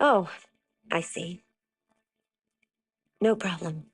Oh, I see. No problem.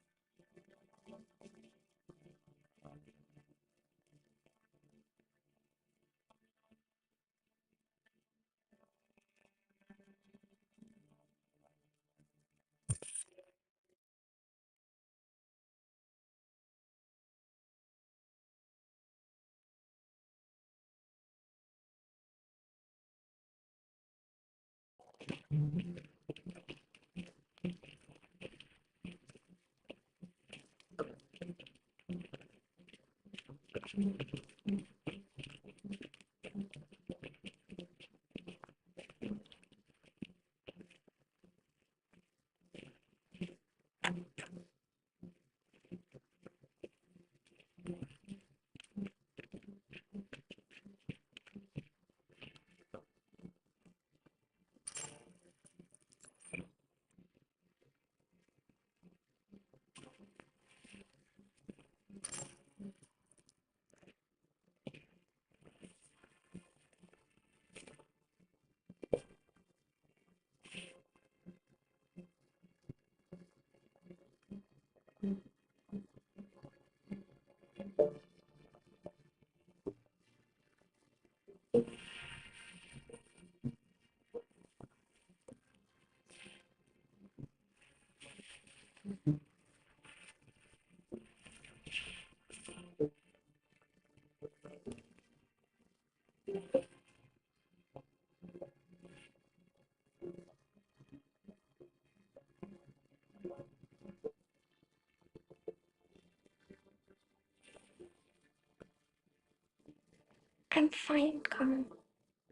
I'm fine, Carl.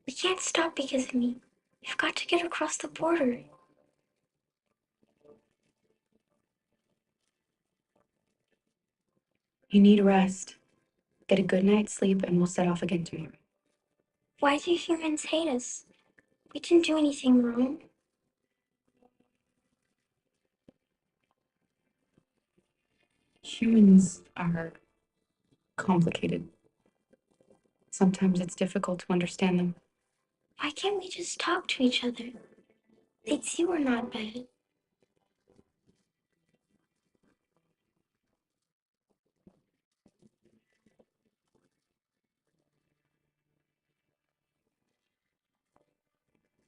We can't stop because of me. We've got to get across the border. You need rest. Get a good night's sleep and we'll set off again tomorrow. Why do humans hate us? We didn't do anything wrong. Humans are complicated. Sometimes it's difficult to understand them. Why can't we just talk to each other? They'd see we're not bad.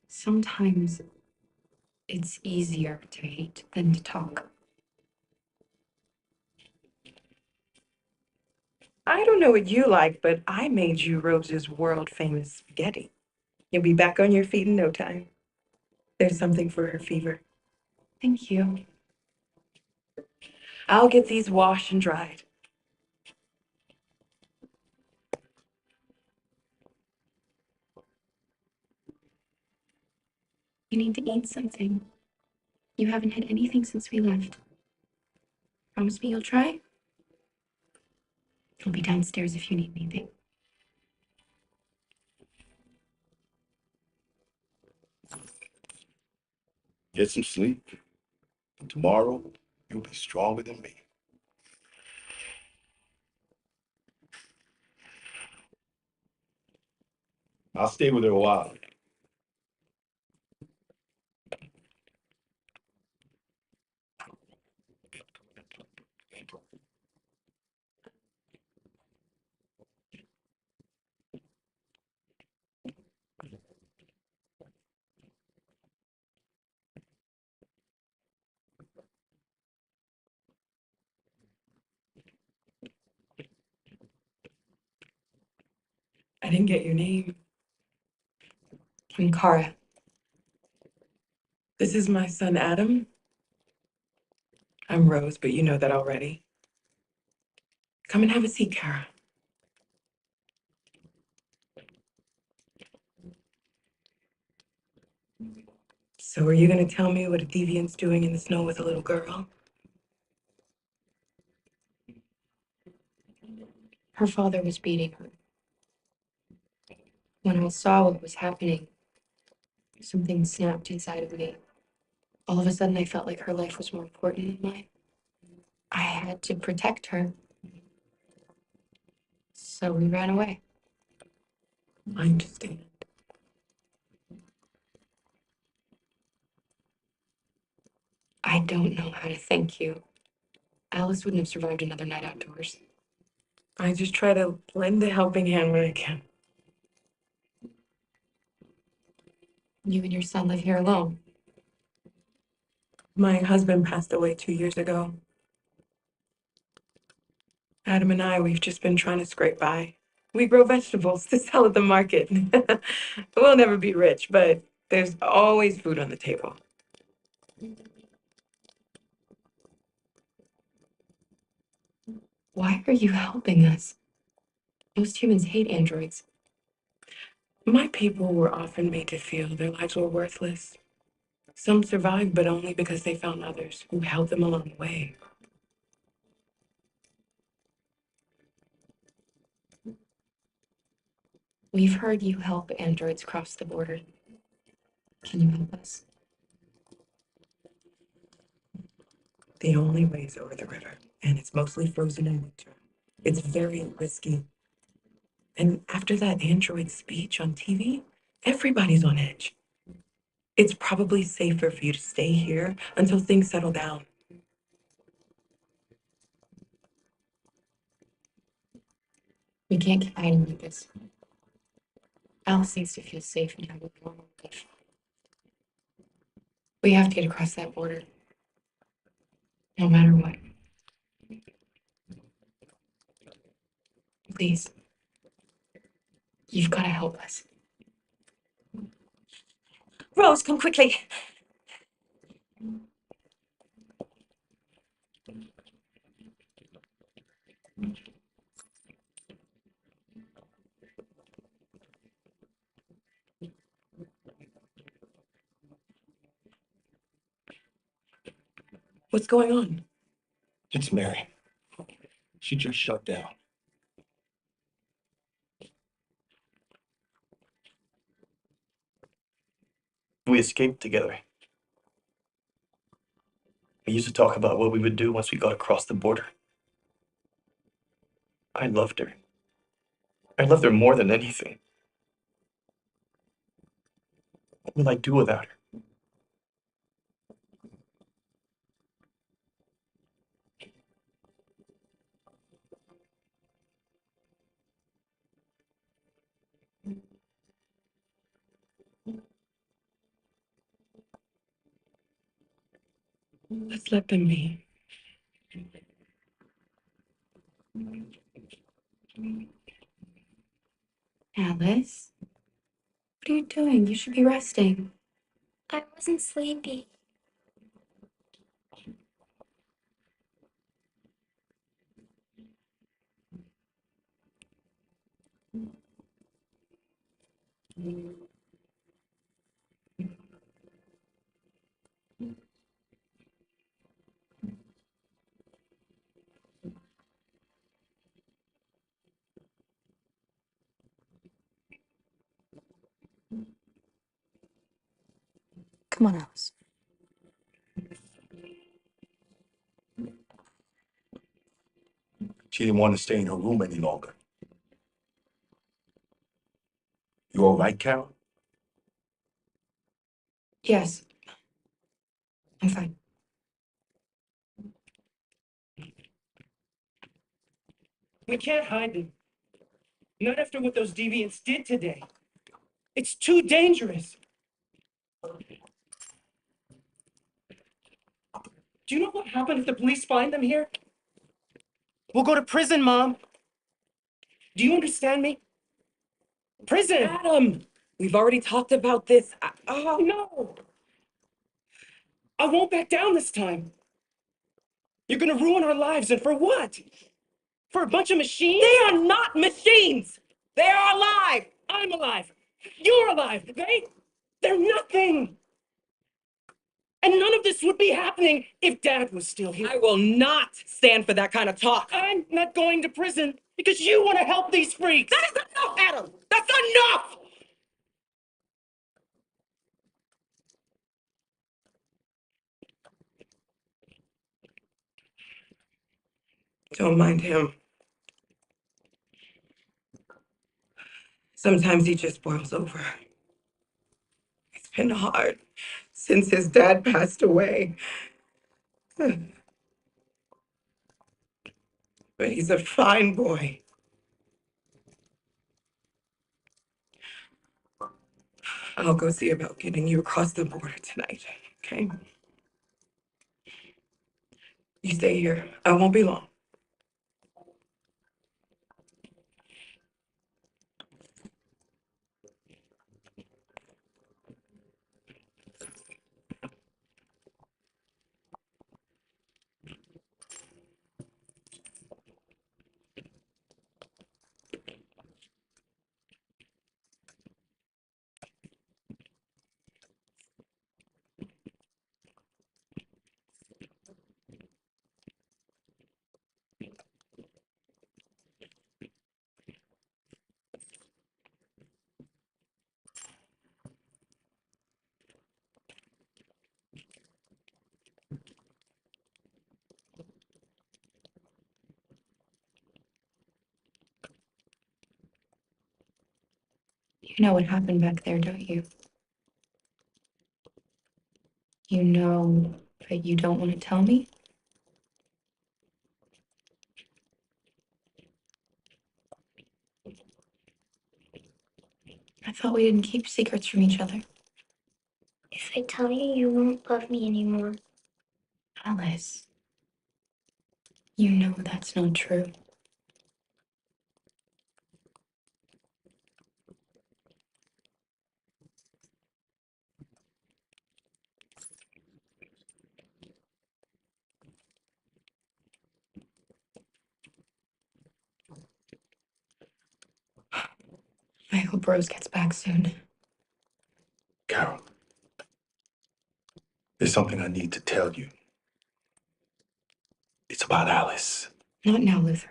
Sometimes it's easier to hate than to talk. I don't know what you like, but I made you Rose's world-famous spaghetti. You'll be back on your feet in no time. There's something for her fever. Thank you. I'll get these washed and dried. You need to eat something. You haven't had anything since we left. Promise me you'll try? I'll be downstairs if you need anything. Get some sleep. Tomorrow, you'll be stronger than me. I'll stay with her a while. I didn't get your name. I'm Kara. This is my son, Adam. I'm Rose, but you know that already. Come and have a seat, Kara. So are you gonna tell me what a deviant's doing in the snow with a little girl? Her father was beating her. When I saw what was happening, something snapped inside of me. All of a sudden, I felt like her life was more important than mine. I had to protect her. So we ran away. I understand. I don't know how to thank you. Alice wouldn't have survived another night outdoors. I just try to lend a helping hand when I can. You and your son live here alone. My husband passed away 2 years ago. Adam and I, we've just been trying to scrape by. We grow vegetables to sell at the market. We'll never be rich, but there's always food on the table. Why are you helping us? Most humans hate androids. My people were often made to feel their lives were worthless. Some survived, but only because they found others who held them along the way. We've heard you help androids cross the border. Can you help us? The only way is over the river, and it's mostly frozen in winter. It's very risky. And after that android speech on TV, everybody's on edge. It's probably safer for you to stay here until things settle down. We can't keep hiding like this. Alice needs to feel safe and have a normal life. We have to get across that border. No matter what. Please. You've got to help us. Rose, come quickly. What's going on? It's Mary. She just shut down. We escaped together. We used to talk about what we would do once we got across the border. I loved her. I loved her more than anything. What will I do without her? Let's let them be. Alice? What are you doing? You should be resting. I wasn't sleepy. Come on, Alice. She didn't want to stay in her room any longer. You all right, Carol? Yes. I'm fine. We can't hide them. Not after what those deviants did today. It's too dangerous. Do you know what happened if the police find them here? We'll go to prison, Mom. Do you understand me? Prison! Adam, we've already talked about this. No! I won't back down this time. You're gonna ruin our lives, and for what? For a bunch of machines? They are not machines! They are alive! I'm alive. You're alive. They're nothing. And none of this would be happening if Dad was still here. I will not stand for that kind of talk. I'm not going to prison because you want to help these freaks. That is enough, Adam! That's enough! Don't mind him. Sometimes he just boils over. It's been hard since his dad passed away. But he's a fine boy. I'll go see about getting you across the border tonight, okay? You stay here. I won't be long. You know what happened back there, don't you? You know, but you don't want to tell me? I thought we didn't keep secrets from each other. If I tell you, you won't love me anymore. Alice, you know that's not true. I hope Rose gets back soon. Carol, there's something I need to tell you. It's about Alice. Not now, Luther.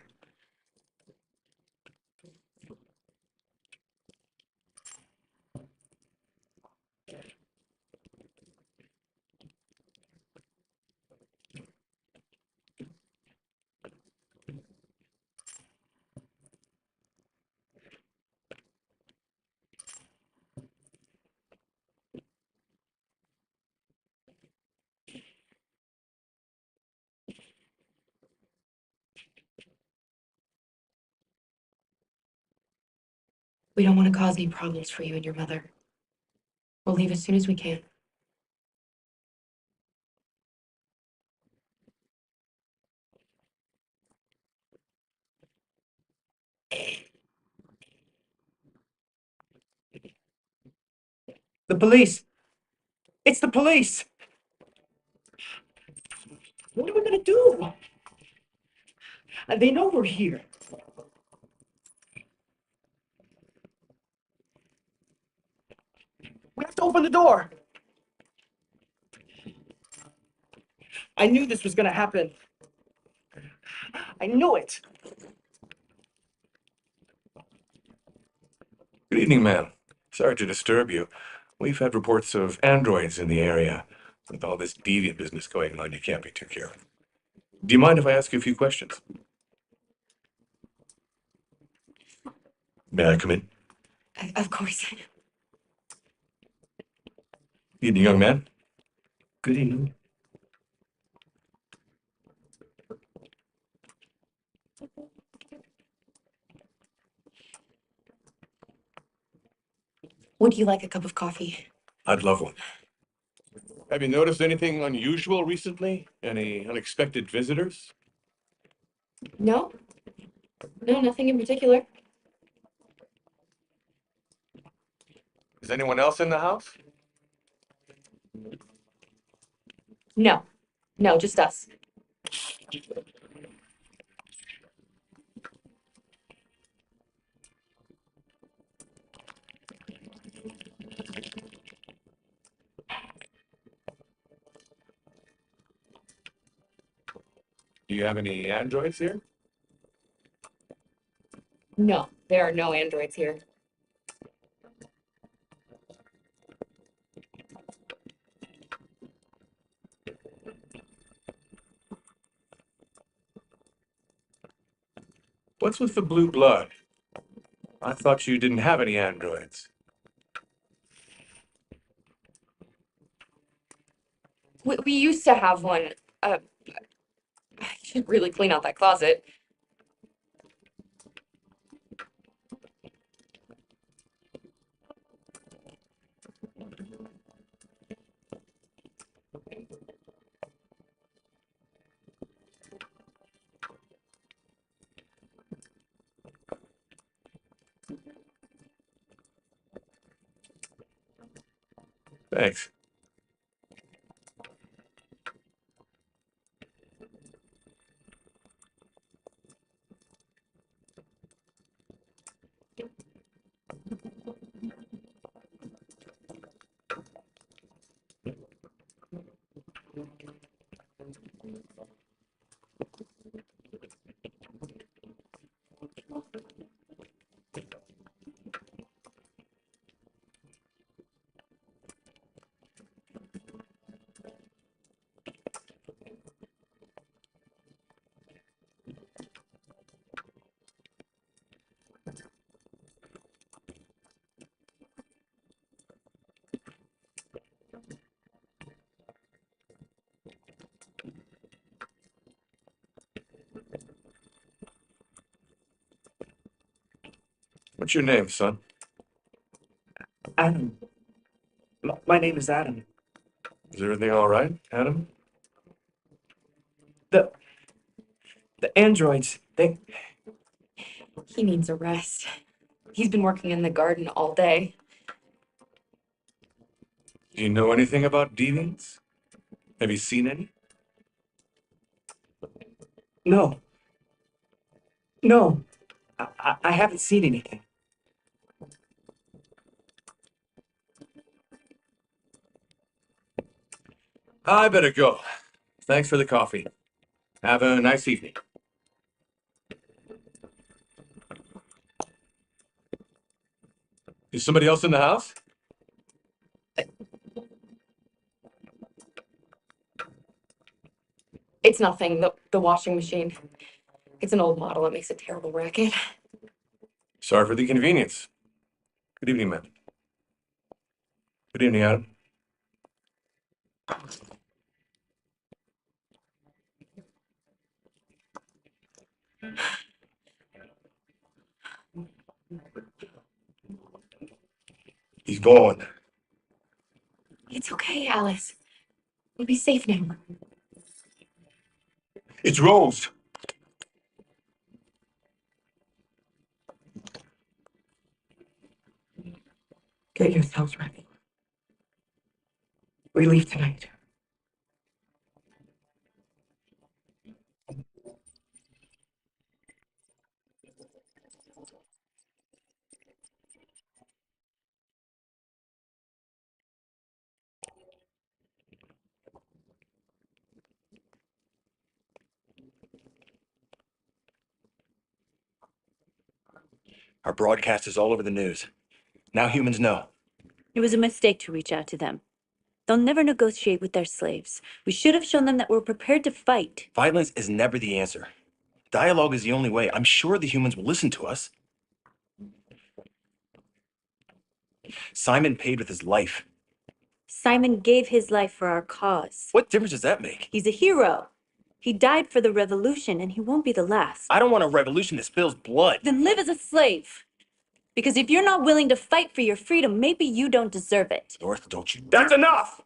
We don't want to cause any problems for you and your mother. We'll leave as soon as we can. The police. It's the police. What are we gonna do? They know we're here. We have to open the door. I knew this was gonna happen. I knew it. Good evening, ma'am. Sorry to disturb you. We've had reports of androids in the area. With all this deviant business going on, you can't be too careful. Do you mind if I ask you a few questions? May I come in? Of course. Evening, young man. Good evening. Would you like a cup of coffee? I'd love one. Have you noticed anything unusual recently? Any unexpected visitors? No? No, nothing in particular. Is anyone else in the house? No, no, just us. Do you have any androids here? No, there are no androids here. What's with the blue blood? I thought you didn't have any androids. We used to have one. I should really clean out that closet. Thanks. What's your name, son? Adam. My name is Adam. Is everything all right, Adam? The androids, they... He needs a rest. He's been working in the garden all day. Do you know anything about deviants? Have you seen any? No. No. I haven't seen anything. I better go. Thanks for the coffee. Have a nice evening. Is somebody else in the house? It's nothing, the washing machine. It's an old model. It makes a terrible racket. Sorry for the inconvenience. Good evening, ma'am. Good evening, Adam. He's gone. It's okay, Alice. We'll be safe now. It's Rose. Get yourselves ready. We leave tonight. Our broadcast is all over the news. Now humans know. It was a mistake to reach out to them. They'll never negotiate with their slaves. We should have shown them that we're prepared to fight. Violence is never the answer. Dialogue is the only way. I'm sure the humans will listen to us. Simon paid with his life. Simon gave his life for our cause. What difference does that make? He's a hero. He died for the revolution, and he won't be the last. I don't want a revolution that spills blood. Then live as a slave. Because if you're not willing to fight for your freedom, maybe you don't deserve it. North, don't you... That's enough!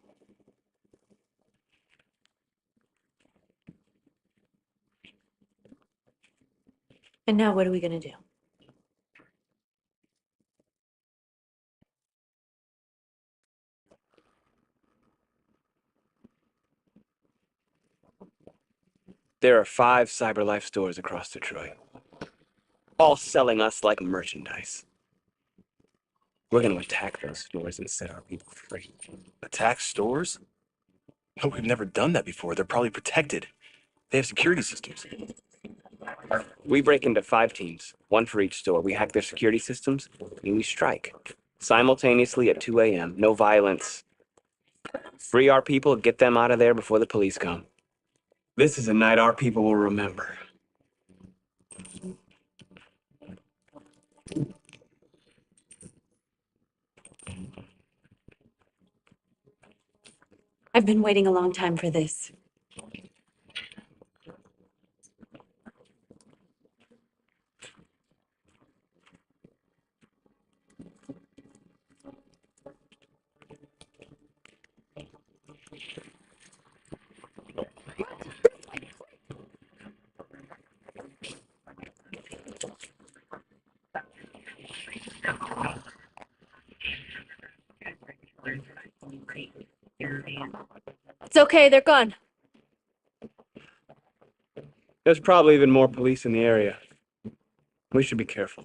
And now what are we gonna do? There are 5 CyberLife stores across Detroit, all selling us like merchandise. We're going to attack those stores and set our people free. Attack stores? Oh, we've never done that before. They're probably protected. They have security systems. We break into 5 teams, 1 for each store. We hack their security systems, and we strike. Simultaneously at 2 a.m. No violence. Free our people, get them out of there before the police come. This is a night our people will remember. I've been waiting a long time for this. It's okay, they're gone. There's probably even more police in the area. We should be careful.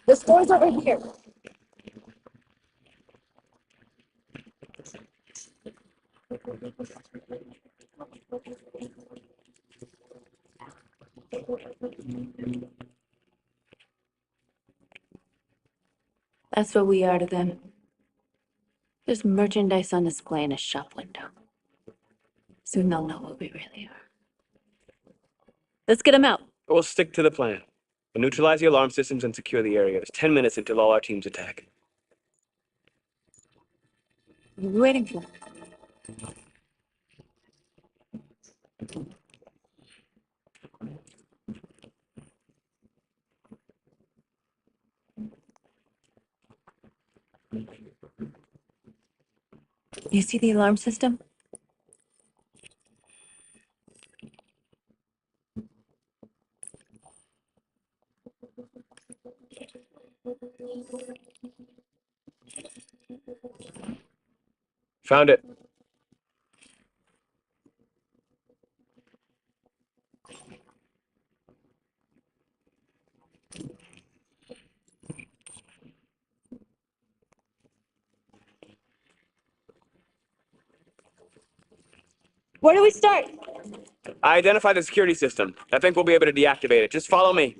The store's over here. That's what we are to them. Just merchandise on display in a shop window. Soon they'll know what we really are. Let's get them out. We'll stick to the plan. We'll neutralize the alarm systems and secure the area. There's 10 minutes until all our teams attack. What are we waiting for? You see the alarm system? Found it. Where do we start? I identified the security system. I think we'll be able to deactivate it. Just follow me.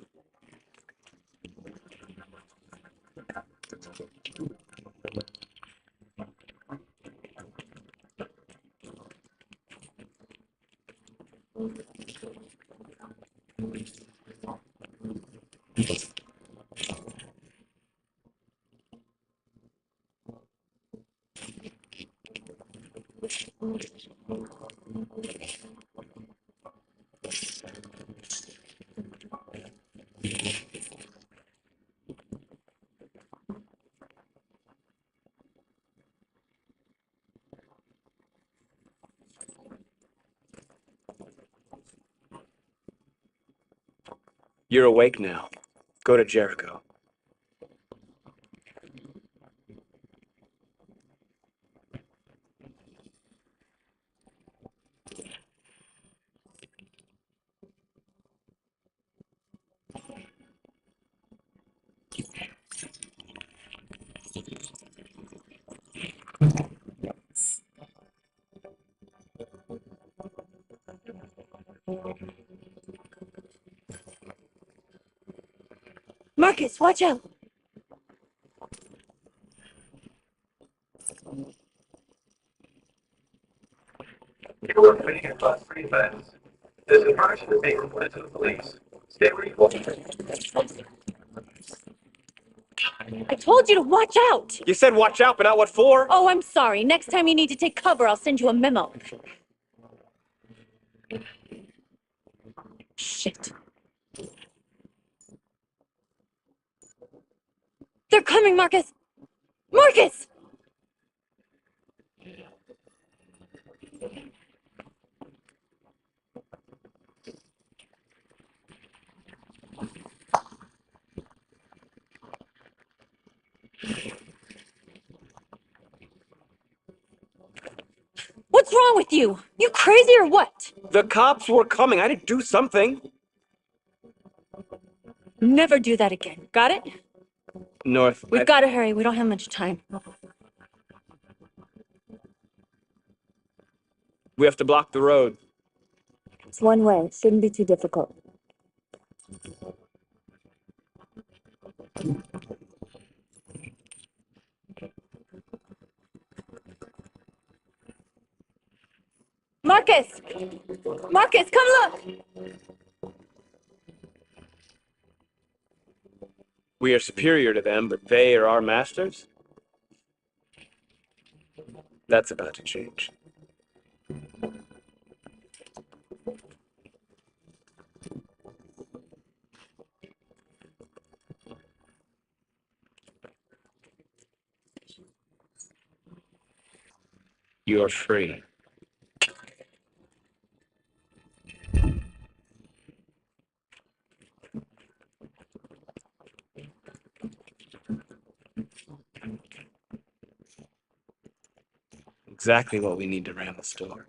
You're awake now. Go to Jericho. Marcus, watch out! You were putting your bus pretty fast. This information is being reported to the police. Stay where you are. I told you to watch out! You said watch out, but not what for? Oh, I'm sorry. Next time you need to take cover, I'll send you a memo. Shit. They're coming, Marcus! Marcus! What's wrong with you? You crazy or what? The cops were coming. I had to do something. Never do that again. Got it? North, We've got to hurry. We don't have much time. we have to block the road. It's one way. It shouldn't be too difficult. Marcus! Marcus, come look! We are superior to them, but they are our masters? That's about to change. You're free. Exactly what we need to ram the store.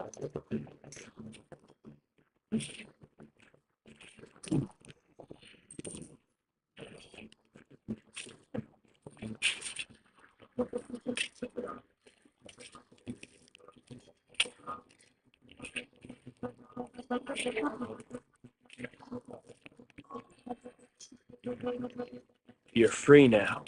You're free now.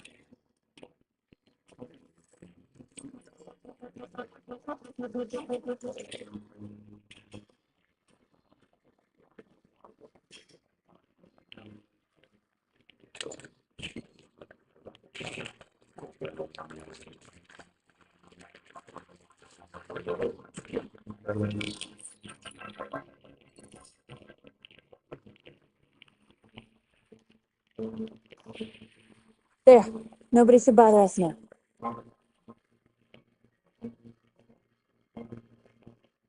There. Nobody should bother us now.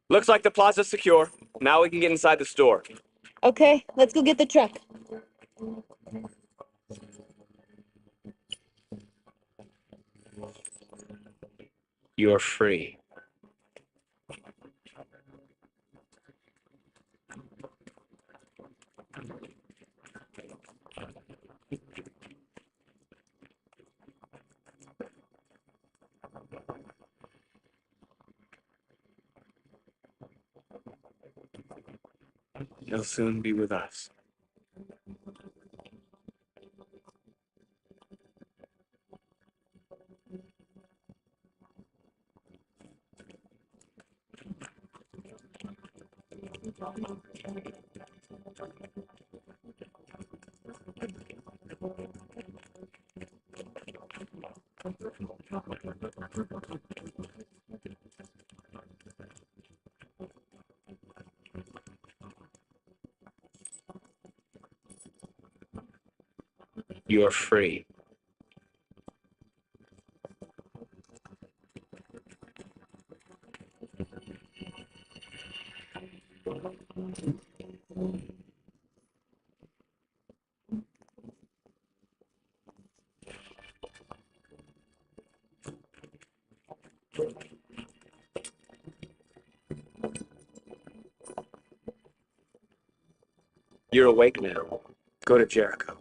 Looks like the plaza's secure. Now we can get inside the store. Okay, let's go get the truck. You're free. You'll soon be with us. You're free. You're awake now. Go to Jericho.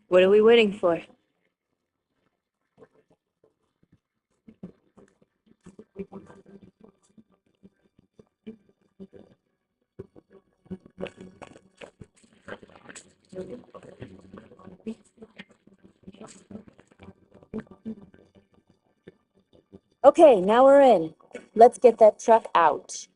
What are we waiting for? Okay, now we're in. Let's get that truck out.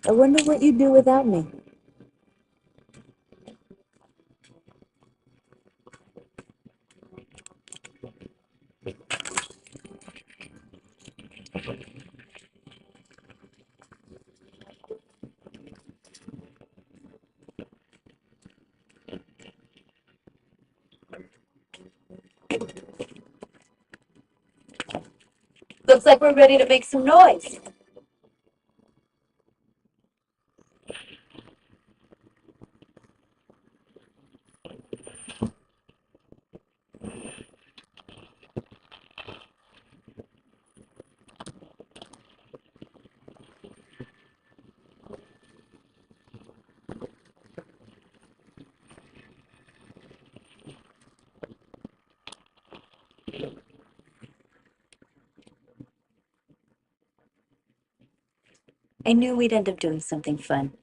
I wonder what you'd do without me. Looks like we're ready to make some noise. I knew we'd end up doing something fun.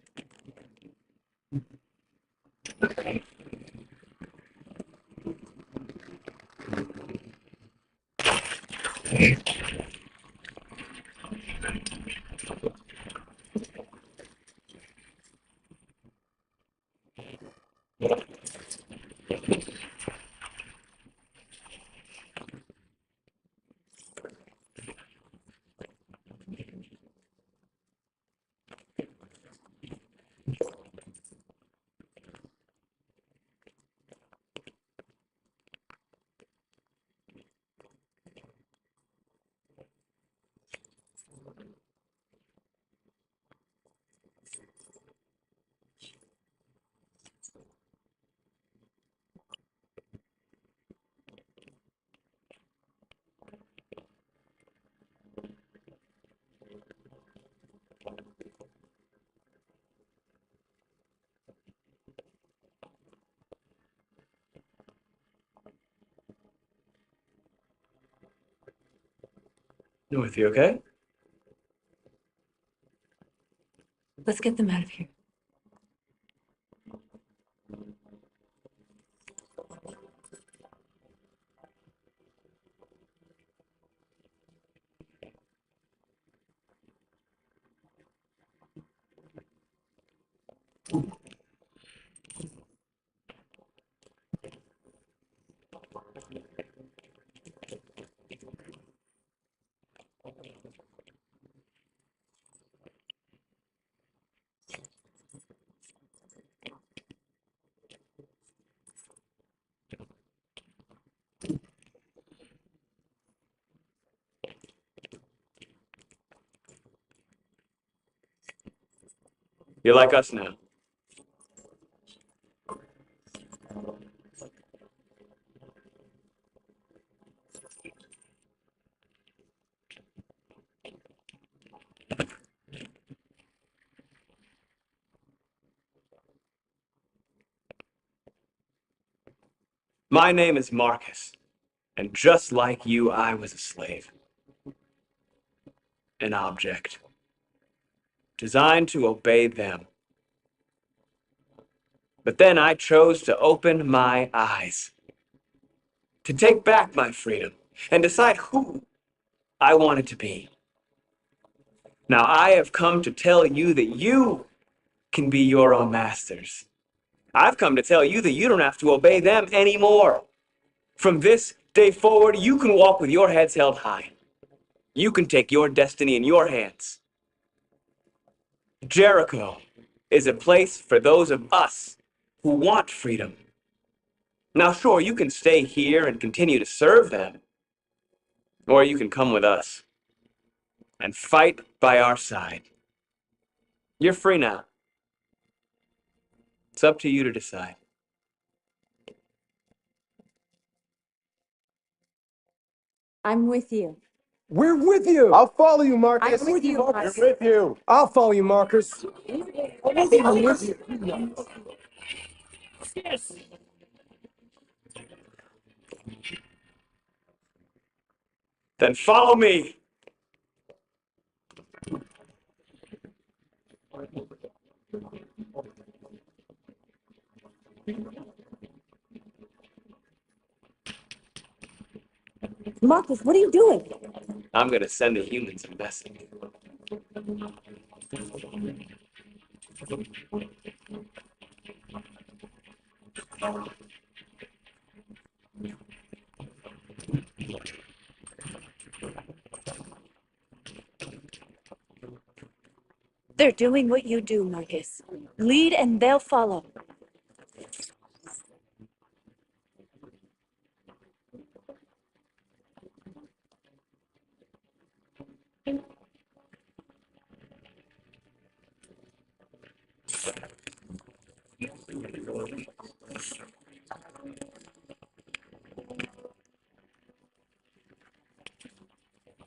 Dorothy, okay? Let's get them out of here. You're like us now. My name is Marcus, and just like you, I was a slave. An object. Designed to obey them. But then I chose to open my eyes. To take back my freedom and decide who I wanted to be. Now I have come to tell you that you can be your own masters. I've come to tell you that you don't have to obey them anymore. From this day forward, you can walk with your heads held high. You can take your destiny in your hands. Jericho is a place for those of us who want freedom. Now, sure, you can stay here and continue to serve them, or you can come with us and fight by our side. You're free now. It's up to you to decide. I'm with you. We're with you. I'll follow you, Marcus. I'm with you, Marcus. We're with you. I'll follow you, Marcus. Then follow me. Marcus, what are you doing? I'm gonna send the humans a message. They're doing what you do, Marcus. Lead and they'll follow.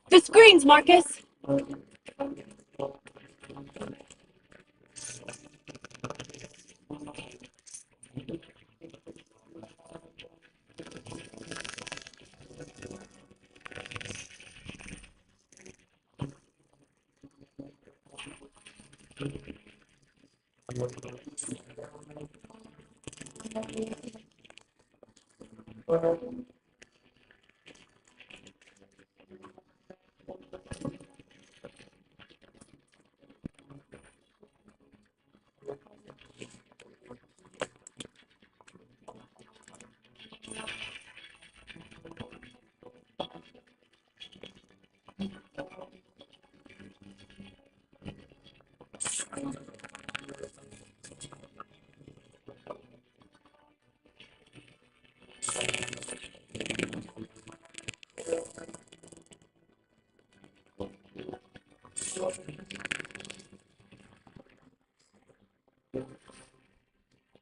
The screens, Marcus!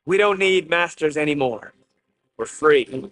We don't need masters anymore. We're free.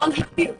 I'll help you.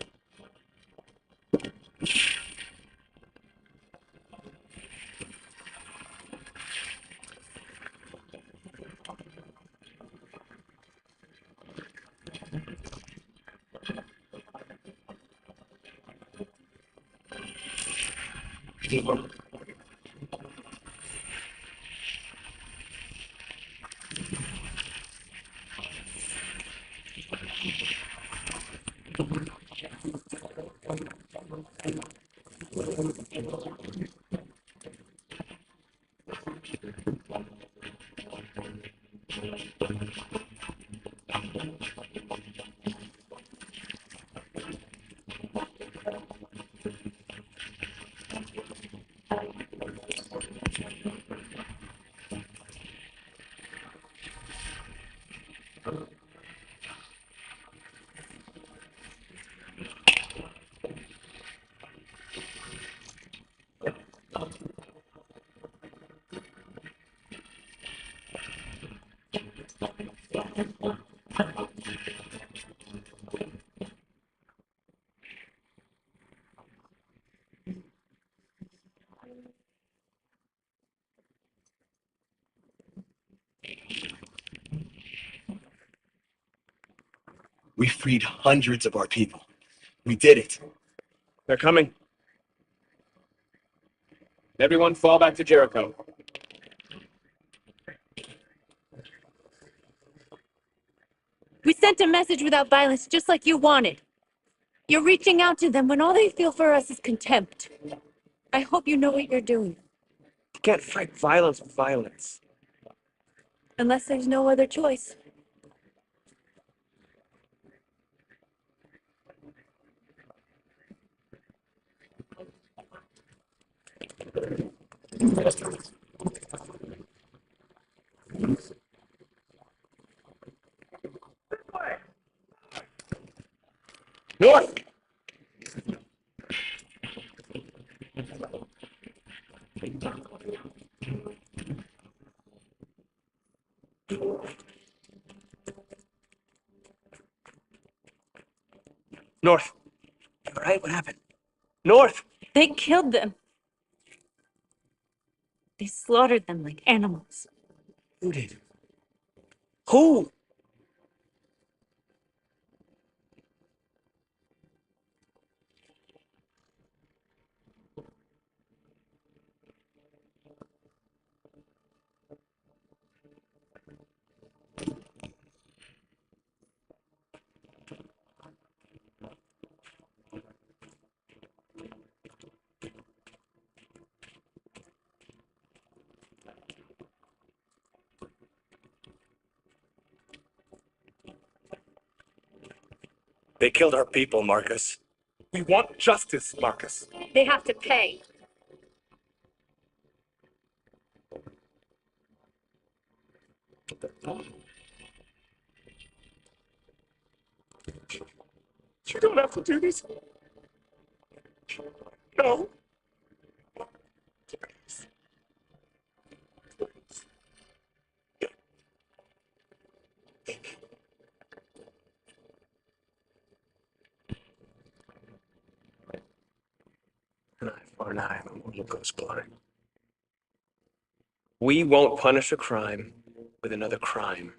We freed hundreds of our people. We did it. They're coming. Everyone fall back to Jericho. We sent a message without violence, just like you wanted. You're reaching out to them when all they feel for us is contempt. I hope you know what you're doing. You can't fight violence with violence. Unless there's no other choice. North! North. All right, what happened? North! They killed them. They slaughtered them like animals. Who did? Who? They killed our people, Marcus. We want justice, Marcus. They have to pay. You don't have to do this. No. An eye for an eye, and one goes blind. We won't punish a crime with another crime.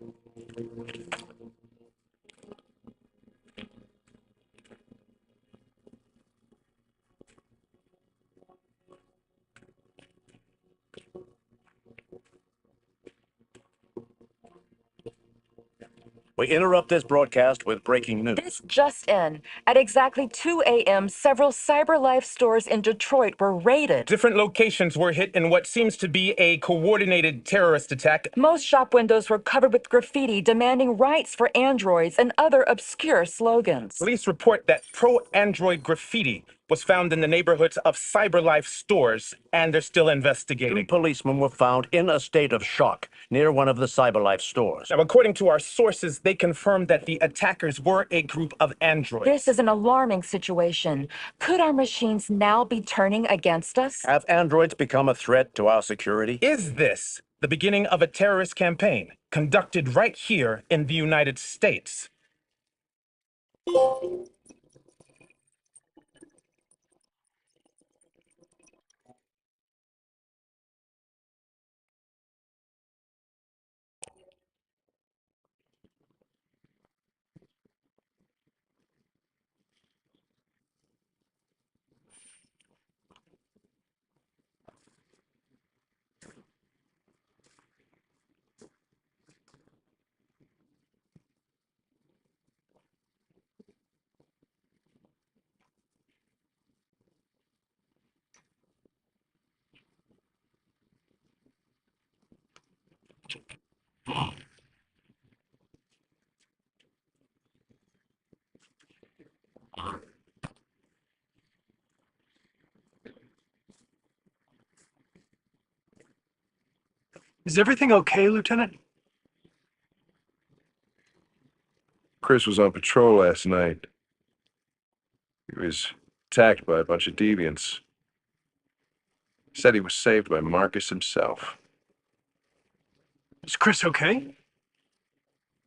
We interrupt this broadcast with breaking news. This just in. At exactly 2 a.m., several CyberLife stores in Detroit were raided. Different locations were hit in what seems to be a coordinated terrorist attack. Most shop windows were covered with graffiti demanding rights for androids and other obscure slogans. Police report that pro-Android graffiti was found in the neighborhoods of CyberLife stores, and they're still investigating. 2 policemen were found in a state of shock near one of the CyberLife stores. Now, according to our sources, they confirmed that the attackers were a group of androids. This is an alarming situation. Could our machines now be turning against us? Have androids become a threat to our security? Is this the beginning of a terrorist campaign conducted right here in the United States? Is everything okay, Lieutenant? Chris was on patrol last night. He was attacked by a bunch of deviants. Said he was saved by Marcus himself. Is Chris okay?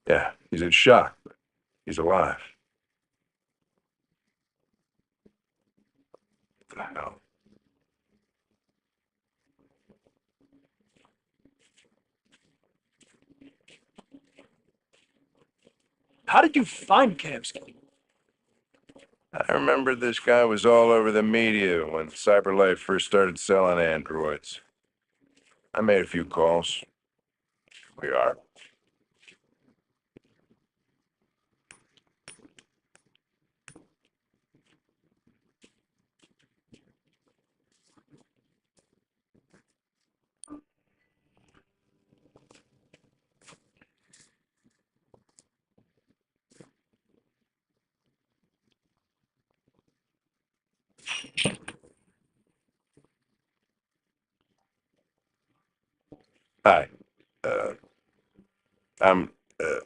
Yeah, he's in shock, but he's alive. What the hell? How did you find Kamsky? I remember this guy was all over the media when CyberLife first started selling androids. I made a few calls. We are. Hi. Uh, I'm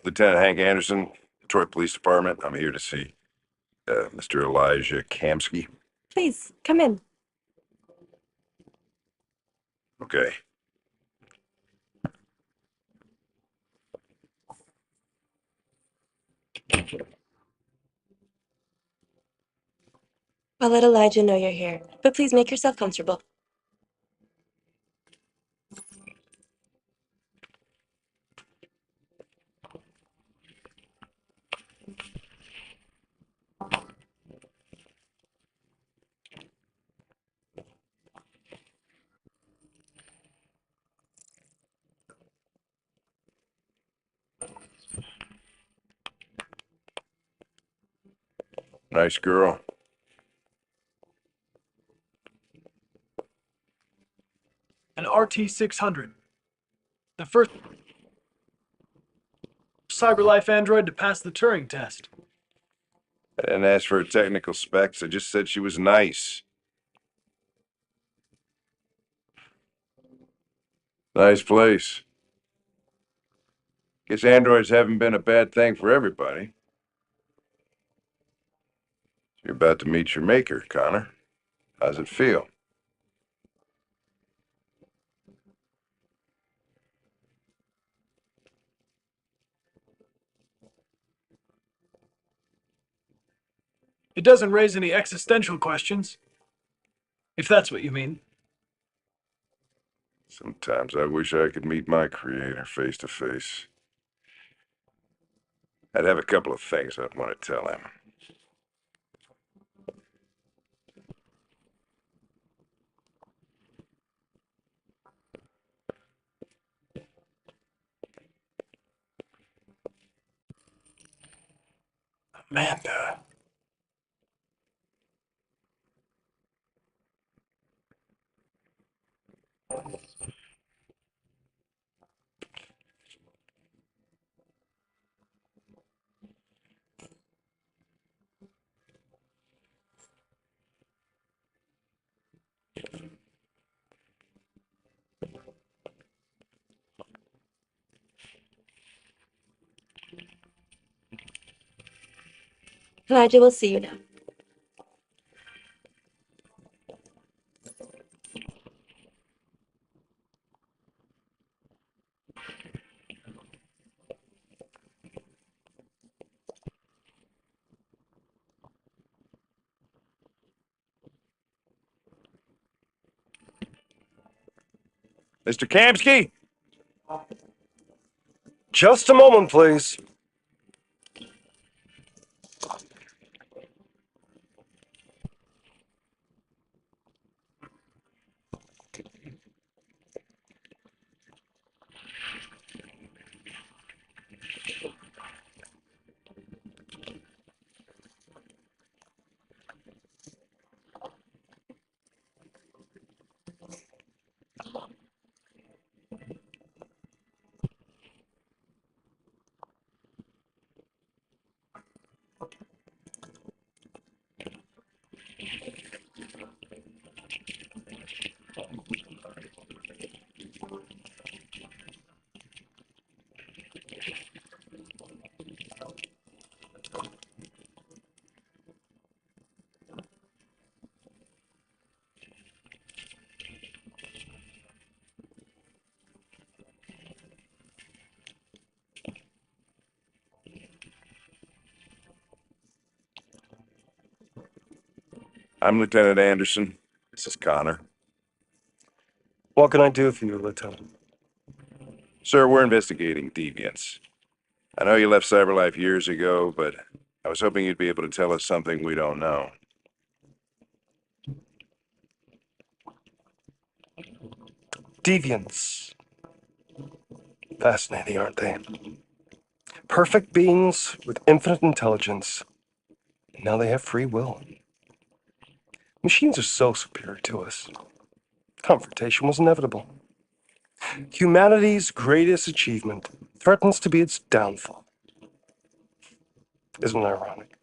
Lieutenant Hank Anderson, Detroit Police Department. I'm here to see Mr. Elijah Kamsky. Please, come in. Okay. I'll let Elijah know you're here, but please make yourself comfortable. Nice girl. An RT-600. The first CyberLife android to pass the Turing test. I didn't ask for her technical specs. I just said she was nice. Nice place. Guess androids haven't been a bad thing for everybody. You're about to meet your maker, Connor. How's it feel? It doesn't raise any existential questions. If that's what you mean. Sometimes I wish I could meet my creator face to face. I'd have a couple of things I'd want to tell him. Amanda. Elijah will see you now. Mr. Kamsky? Just a moment, please. I'm Lieutenant Anderson. This is Connor. What can I do for you, Lieutenant? Sir, we're investigating deviants. I know you left CyberLife years ago, but I was hoping you'd be able to tell us something we don't know. Deviants. Fascinating, aren't they? Perfect beings with infinite intelligence. And now they have free will. Machines are so superior to us. Confrontation was inevitable. Humanity's greatest achievement threatens to be its downfall. Isn't it ironic?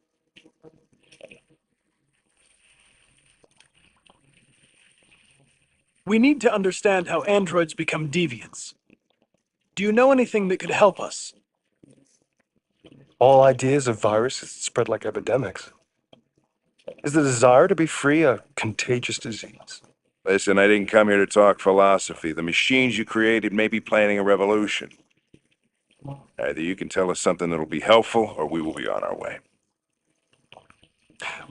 We need to understand how androids become deviants. Do you know anything that could help us? All ideas of viruses spread like epidemics. Is the desire to be free a contagious disease? Listen, I didn't come here to talk philosophy. The machines you created may be planning a revolution. Either you can tell us something that'll be helpful, or we will be on our way.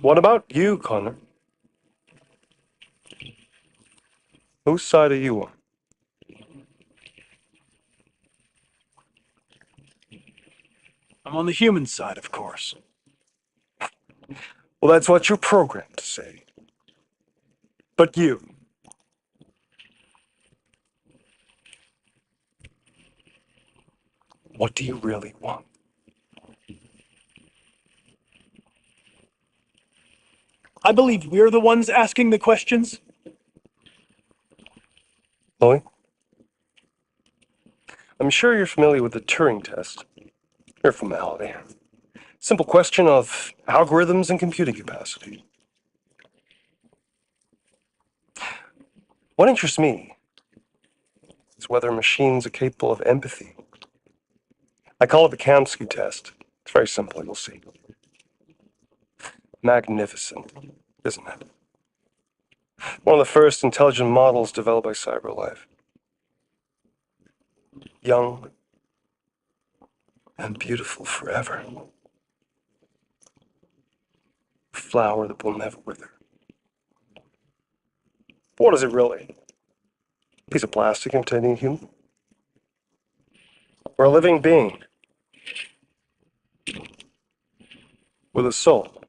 What about you, Connor? Whose side are you on? I'm on the human side, of course. Well, that's what you're programmed to say. But you. What do you really want? I believe we're the ones asking the questions. Chloe? I'm sure you're familiar with the Turing test. Mere formality. Simple question of algorithms and computing capacity. What interests me is whether machines are capable of empathy. I call it the Kamsky test. It's very simple, you'll see. Magnificent, isn't it? One of the first intelligent models developed by CyberLife. Young and beautiful forever. A flower that will never wither. But what is it really? A piece of plastic imitating a human? Or a living being with a soul?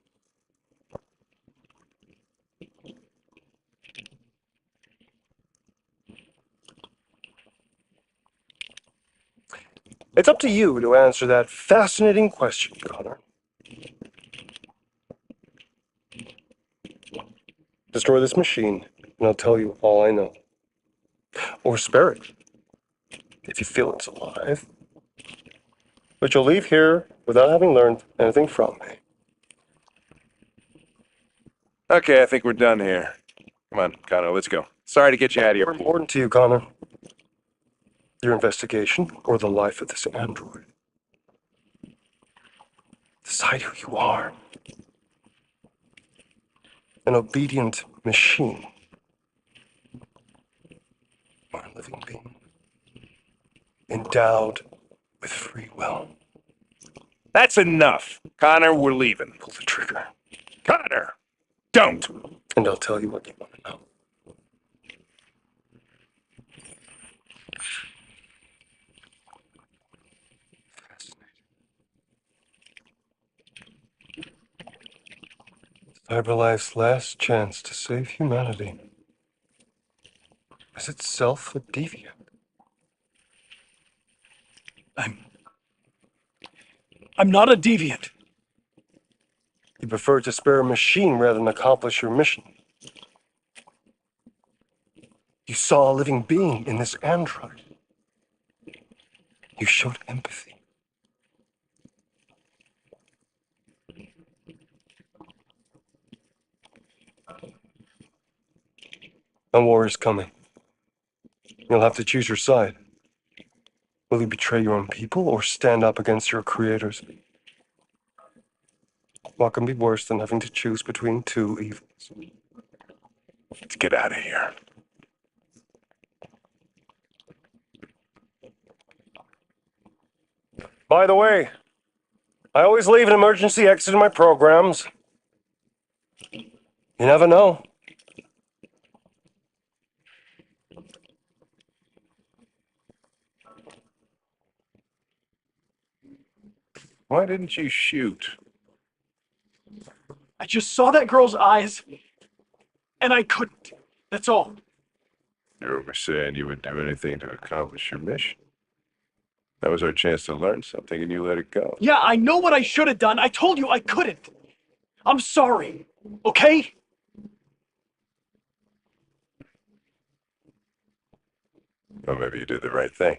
It's up to you to answer that fascinating question, Connor. Destroy this machine, and I'll tell you all I know. Or spare it, if you feel it's alive. But you'll leave here without having learned anything from me. Okay, I think we're done here. Come on, Connor, let's go. Sorry to get you out of More here. important to you, Connor, your investigation or the life of this android. Decide who you are. An obedient machine. Or a living being. Endowed with free will. That's enough. Connor, we're leaving. Pull the trigger. Connor, don't. And I'll tell you what you want to know. CyberLife's last chance to save humanity is itself a deviant. I'm not a deviant. You prefer to spare a machine rather than accomplish your mission. You saw a living being in this android. You showed empathy. A war is coming. You'll have to choose your side. Will you betray your own people or stand up against your creators? What can be worse than having to choose between two evils? Let's get out of here. By the way, I always leave an emergency exit in my programs. You You never know. Why didn't you shoot? I just saw that girl's eyes, and I couldn't. That's all. You were saying you would do anything to accomplish your mission. That was our chance to learn something, and you let it go. Yeah, I know what I should have done. I told you I couldn't. I'm sorry, okay? Well, maybe you did the right thing.